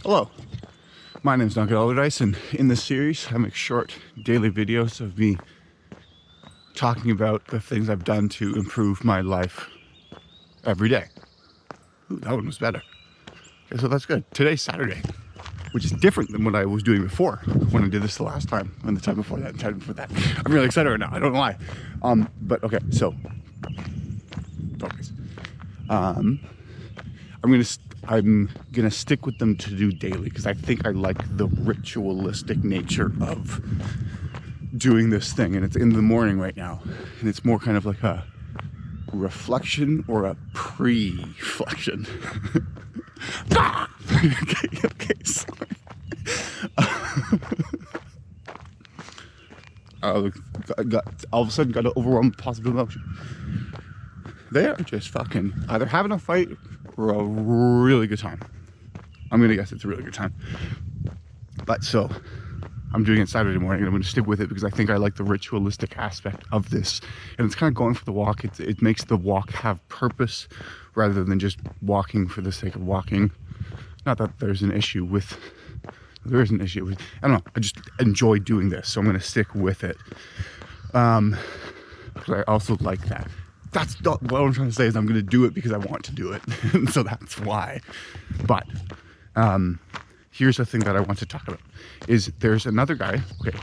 Hello, my name is Duncan Alderdice, and in this series I make short daily videos of me talking about the things I've done to improve my life every day. Ooh, that one was better. Okay, so that's good. Today's Saturday, which is different than what I was doing before when I did this the last time, and the time before that, and the time before that. I'm really excited right now. I don't know why. But okay, so focus. I'm gonna stick with them to do daily because I think I like the ritualistic nature of doing this thing, and it's in the morning right now, and it's more kind of like a reflection or a pre-flection. okay, sorry. All of a sudden got an overwhelming positive emotion. They are just fucking either having a fight or a really good time. I'm gonna guess it's a really good time. But so I'm doing it Saturday morning, and I'm gonna stick with it because I think I like the ritualistic aspect of this. And it's kind of going for the walk. It makes the walk have purpose rather than just walking for the sake of walking. Not that there's an issue with, I don't know, I just enjoy doing this, so I'm gonna stick with it. Because I also like that. That's not what I'm trying to say, is I'm going to do it because I want to do it. So that's why. But here's the thing that I want to talk about. Is there's another guy. Okay.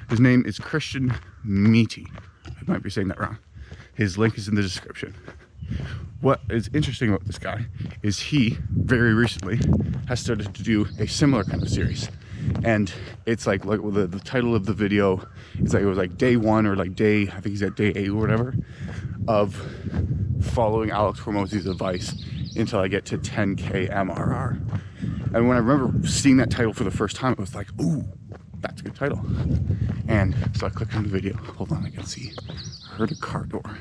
His name is Christian Meaty. I might be saying that wrong. His link is in the description. What is interesting about this guy is he very recently has started to do a similar kind of series. And it's like the title of the video is like, it was like day one or like day, I think he's at day 8 or whatever, of following Alex Hormozi's advice until I get to 10K MRR. And when I remember seeing that title for the first time, I was like, ooh, that's a good title. And so I clicked on the video. Hold on, I can see. I heard a car door.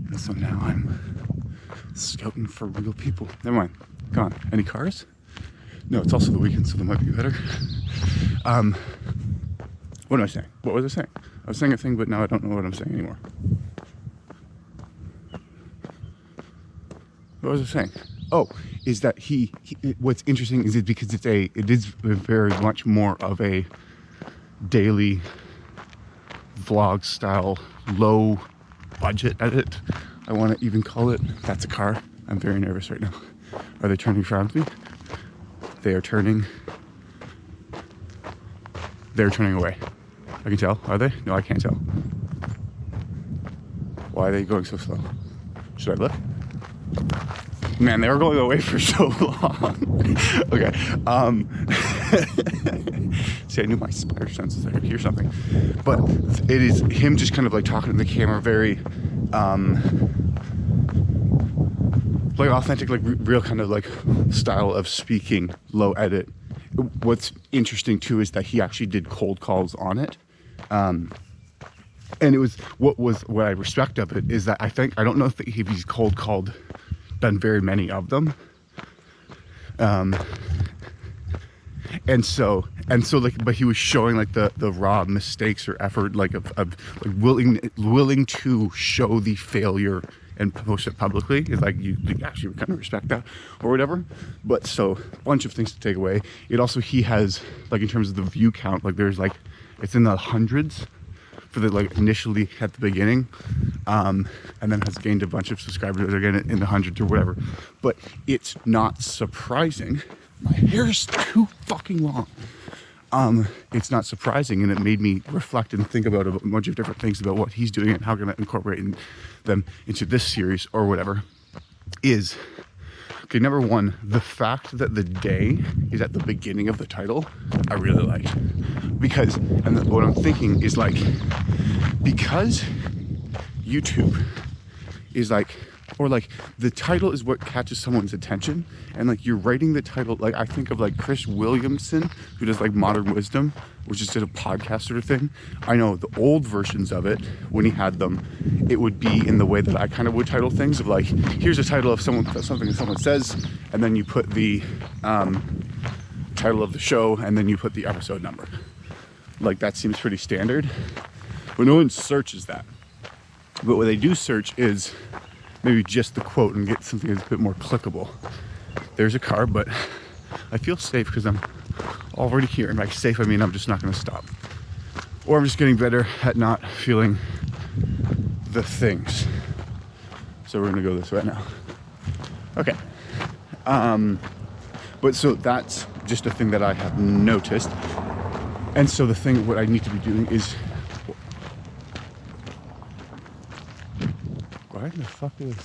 And so now I'm scouting for real people. Never mind. Gone. Any cars? No, it's also the weekend, so that might be better. What am I saying? What was I saying? I was saying a thing, but now I don't know what I'm saying anymore. What was I saying? Oh, is that he what's interesting is because it is very much more of a daily vlog style, low budget edit, I want to even call it. That's a car. I'm very nervous right now. Are they turning around me? They are turning. They're turning away. I can tell. Are they? No, I can't tell. Why are they going so slow? Should I look? Man, they were going away for so long. Okay. See, I knew my spider senses I could hear something. But it is him just kind of like talking to the camera, very like authentic, like real kind of like style of speaking, low edit. What's interesting too is that he actually did cold calls on it. And it was what I respect of it is that I don't know if he's cold called, done very many of them. And so like, but he was showing like the raw mistakes or effort, like of like willing to show the failure and post it publicly. Is like you actually kind of respect that or whatever. But so a bunch of things to take away. It also, he has like, in terms of the view count, like there's like, it's in the hundreds for the like initially at the beginning, and then has gained a bunch of subscribers again in the hundreds or whatever. But it's not surprising. My hair is too fucking long. It's not surprising, and it made me reflect and think about a bunch of different things about what he's doing and how can I incorporate them into this series or whatever. Is okay, number one, the fact that the day is at the beginning of the title, I really like. Because, and what I'm thinking is like, because YouTube is like, or like the title is what catches someone's attention, and like you're writing the title, like I think of like Chris Williamson, who does like Modern Wisdom, which is just a podcast sort of thing. I know the old versions of it, when he had them, it would be in the way that I kind of would title things of like, here's a title of something that someone says, and then you put the title of the show, and then you put the episode number. Like that seems pretty standard, but no one searches that. But what they do search is maybe just the quote and get something that's a bit more clickable. There's a car, but I feel safe because I'm already here. And by safe, I mean I'm just not going to stop. Or I'm just getting better at not feeling the things. So we're going to go this way now. Okay. But so that's just a thing that I have noticed. And so the thing, what I need to be doing is, why the fuck is,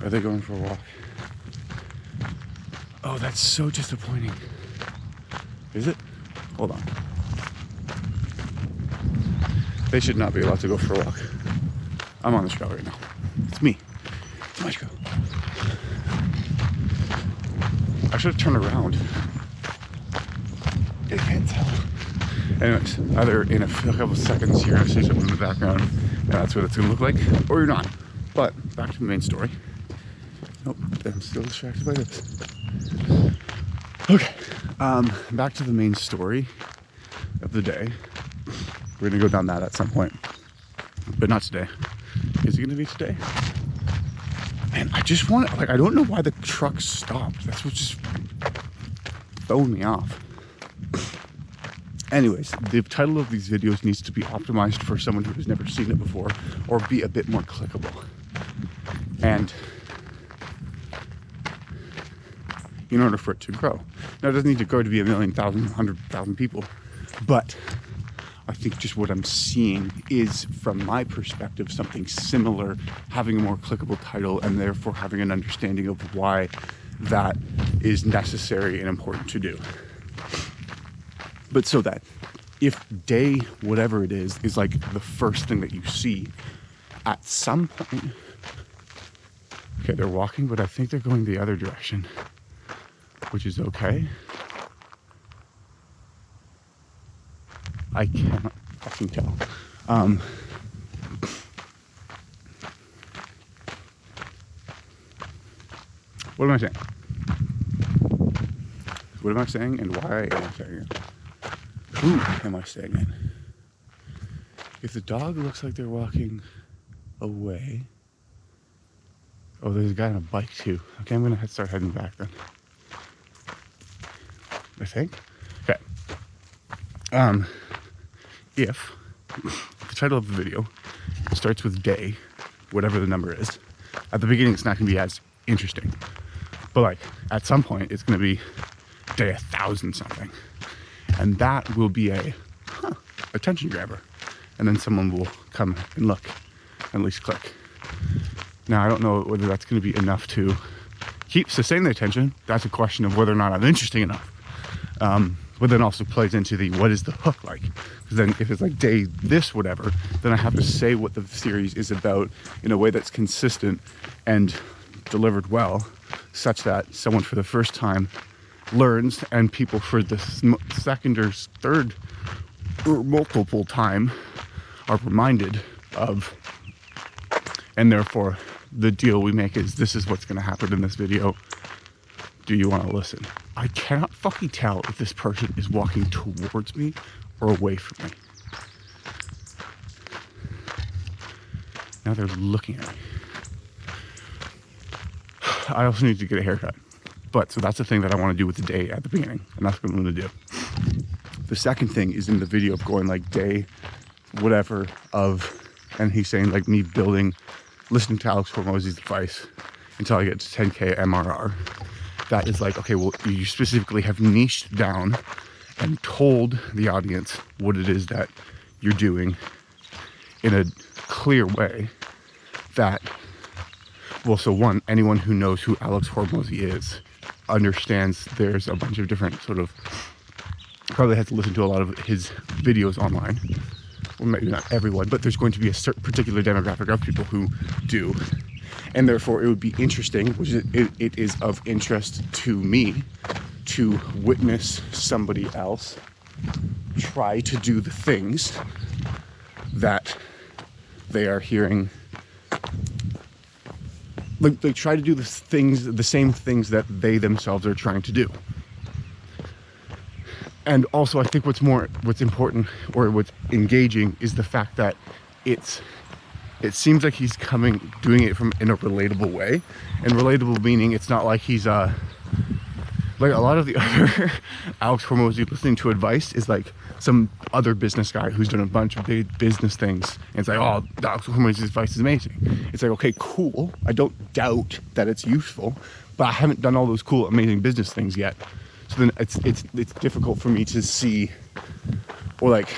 are they going for a walk? Oh, that's so disappointing. Is it? Hold on. They should not be allowed to go for a walk. I'm on the trail right now. It's me. It's my trail. I should have turned around. I can't tell. Anyways, either in a couple seconds you're gonna see something in the background, and that's what it's gonna look like, or you're not. But back to the main story. Nope, I'm still distracted by this. Okay, back to the main story of the day. We're gonna go down that at some point, but not today. Is it gonna be today? And I just want, like, I don't know why the truck stopped. That's what just throwing me off. Anyways, the title of these videos needs to be optimized for someone who has never seen it before, or be a bit more clickable. And in order for it to grow. Now, it doesn't need to grow to be 1,000,000, 100,000 people, but I think just what I'm seeing is, from my perspective, something similar, having a more clickable title, and therefore having an understanding of why that is necessary and important to do. But so that if day, whatever it is like the first thing that you see, at some point, okay, they're walking, but I think they're going the other direction, which is okay. I cannot fucking tell. What am I saying? What am I saying, and why am I saying it? Who am I saying it? If the dog looks like they're walking away. Oh, there's a guy on a bike too. Okay, I'm gonna start heading back then. I think. Okay. If the title of the video starts with day, whatever the number is, at the beginning it's not going to be as interesting. But like at some point it's going to be day 1,000 something. And that will be a attention grabber. And then someone will come and look, and at least click. Now I don't know whether that's going to be enough to sustain the attention. That's a question of whether or not I'm interesting enough. But then also plays into the, what is the hook like? Because then if it's like day this whatever, then I have to say what the series is about in a way that's consistent and delivered well, such that someone for the first time learns, and people for the second or third or multiple time are reminded of. And therefore the deal we make is, this is what's going to happen in this video. Do you want to listen? I cannot fucking tell if this person is walking towards me or away from me. Now they're looking at me. I also need to get a haircut. But so that's the thing that I want to do with the day at the beginning, and that's what I'm going to do. The second thing is in the video of going like day whatever of, and he's saying like me listening to Alex Hormozy's advice until I get to 10K MRR. That is like, okay, well, you specifically have niched down and told the audience what it is that you're doing in a clear way that, well, so one, anyone who knows who Alex Hormozy is understands there's a bunch of different sort of, probably has to listen to a lot of his videos online. Well, maybe not everyone, but there's going to be a certain particular demographic of people who do. And therefore it would be interesting, which it is of interest to me, to witness somebody else try to do the things that they are hearing. Like they try to do the same things that they themselves are trying to do. And also I think what's important, or what's engaging, is the fact that it seems like he's doing it in a relatable way. And relatable meaning it's not like he's Like a lot of the other Alex Hormozy listening to advice is like some other business guy who's done a bunch of big business things. And it's like, oh, Alex Hormozy's advice is amazing. It's like, okay, cool. I don't doubt that it's useful, but I haven't done all those cool, amazing business things yet. So then it's difficult for me to see, or like,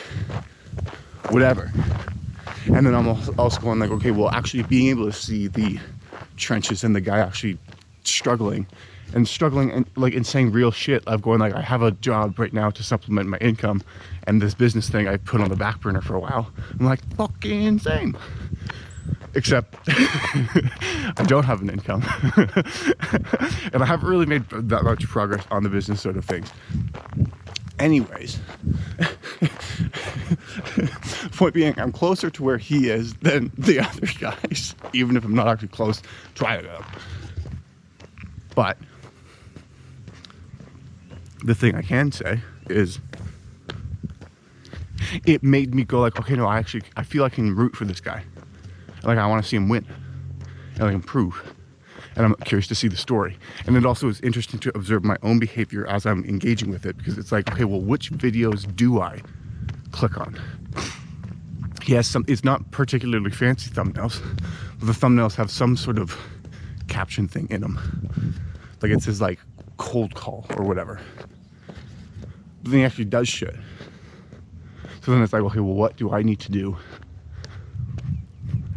whatever. And then I'm also going like, okay, well, actually being able to see the trenches and the guy actually struggling and like in saying real shit of going like, I have a job right now to supplement my income, and this business thing I put on the back burner for a while. I'm like, fucking same. Except I don't have an income. And I haven't really made that much progress on the business sort of things. Anyways, point being, I'm closer to where he is than the other guys, even if I'm not actually close to either of them. But the thing I can say is it made me go like, okay, no, I feel I can root for this guy. Like, I want to see him win and like improve. And I'm curious to see the story. And it also is interesting to observe my own behavior as I'm engaging with it, because it's like, okay, well, which videos do I click on? He has some, it's not particularly fancy thumbnails, but the thumbnails have some sort of caption thing in them. Like it says like cold call or whatever. But then he actually does shit. So then it's like, okay, well, what do I need to do?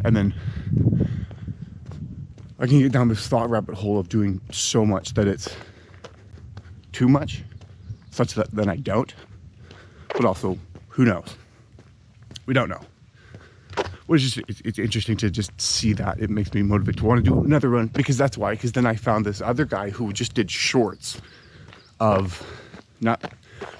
And then I can get down this thought rabbit hole of doing so much that it's too much, such that then I don't. But also, who knows? We don't know. It's interesting to just see that. It makes me motivated to want to do another run, because that's why. Because then I found this other guy who just did shorts of, not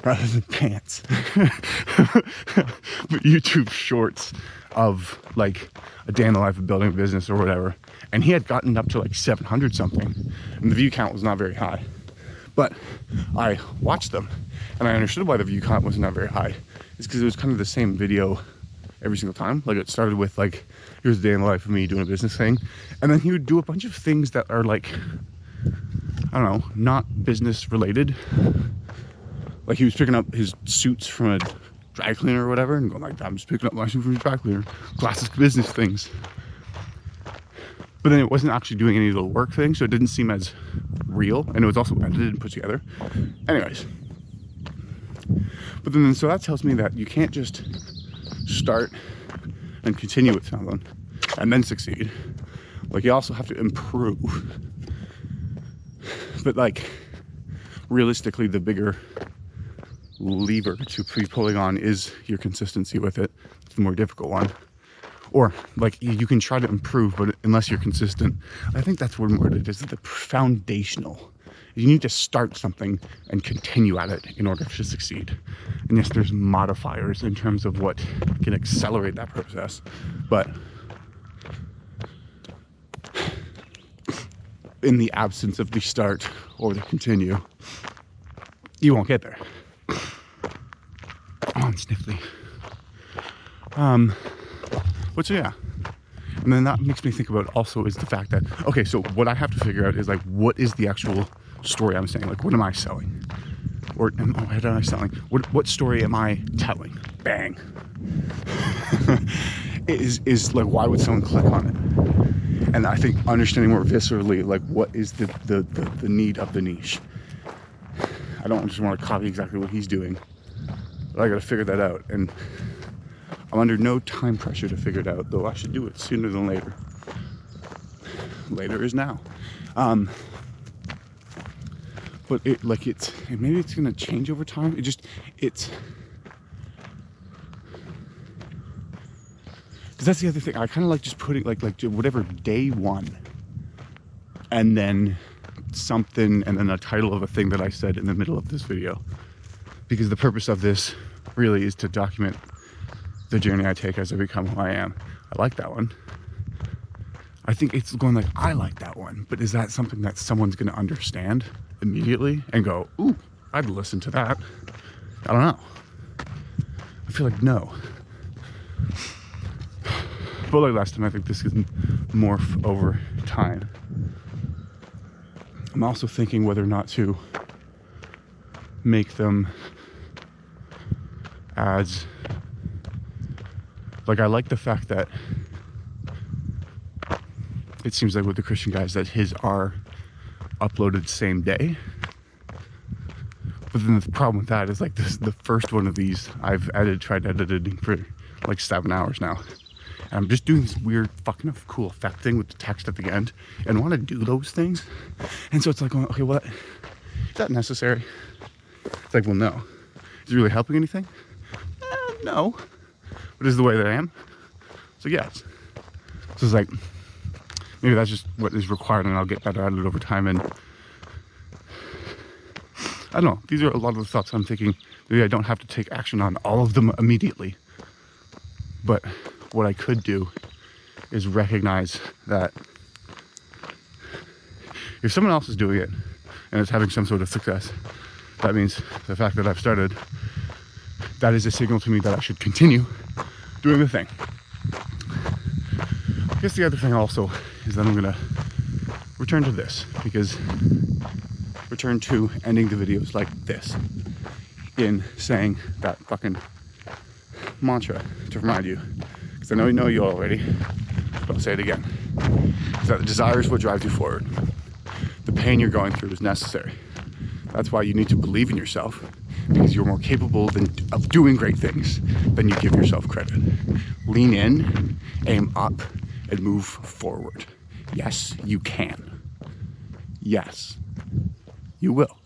rather than pants, but YouTube shorts of like a day in the life of building a business or whatever. And he had gotten up to like 700 something, and the view count was not very high. But I watched them, and I understood why the view count was not very high. It's because it was kind of the same video every single time. Like, it started with like, here's a day in the life of me doing a business thing, and then he would do a bunch of things that are like, I don't know, not business related. Like, he was picking up his suits from a dry cleaner or whatever, and going like, I'm just picking up my suit from a dry cleaner. Classic business things. But then it wasn't actually doing any of the work things, so it didn't seem as real, and it was also edited and put together. Anyways. But then, so that tells me that you can't just start and continue with something and then succeed. Like, you also have to improve. But like, realistically, the bigger lever to be pulling on is your consistency with it. It's the more difficult one. Or like, you can try to improve, but unless you're consistent, I think that's what it is, the foundational. You need to start something and continue at it in order to succeed. And yes, there's modifiers in terms of what can accelerate that process, but in the absence of the start or the continue, you won't get there. Oh, I'm sniffly. But so yeah, and then that makes me think about also is the fact that, okay, so what I have to figure out is like, what is the actual story I'm saying? Like, what am I selling? Or what am I selling? What story am I telling? Bang. is like, why would someone click on it? And I think understanding more viscerally, like, what is the need of the niche? I don't just want to copy exactly what he's doing, but I got to figure that out. And I'm under no time pressure to figure it out, though I should do it sooner than later. Later is now. But maybe it's gonna change over time. Because that's the other thing. I kind of like just putting like whatever day one, and then something, and then a title of a thing that I said in the middle of this video. Because the purpose of this really is to document the journey I take as I become who I am. I like that one. I think it's going like, I like that one, but is that something that someone's going to understand immediately and go, ooh, I'd listen to that? I don't know. I feel like no. But like last time, I think this can morph over time. I'm also thinking whether or not to make them as, like, I like the fact that it seems like with the Christian guys that his are uploaded same day. But then the problem with that is, like, this, the first one of these I've tried editing for like 7 hours now. And I'm just doing this weird fucking cool effect thing with the text at the end, and I want to do those things. And so it's like, okay, what? Is that necessary? It's like, well, no. Is it really helping anything? No. But is the way that I am? So yes. So it's like, maybe that's just what is required, and I'll get better at it over time. And I don't know. These are a lot of the thoughts I'm thinking. Maybe I don't have to take action on all of them immediately. But what I could do is recognize that if someone else is doing it and it's having some sort of success, that means the fact that I've started, that is a signal to me that I should continue doing the thing. I guess the other thing also is that I'm gonna return to this, because return to ending the videos like this, in saying that fucking mantra to remind you, because I know you know you already, but I'll say it again, is that the desire is what drives you forward. The pain you're going through is necessary. That's why you need to believe in yourself, because you're more capable of doing great things than you give yourself credit. Lean in, aim up, and move forward. Yes, you can. Yes, you will.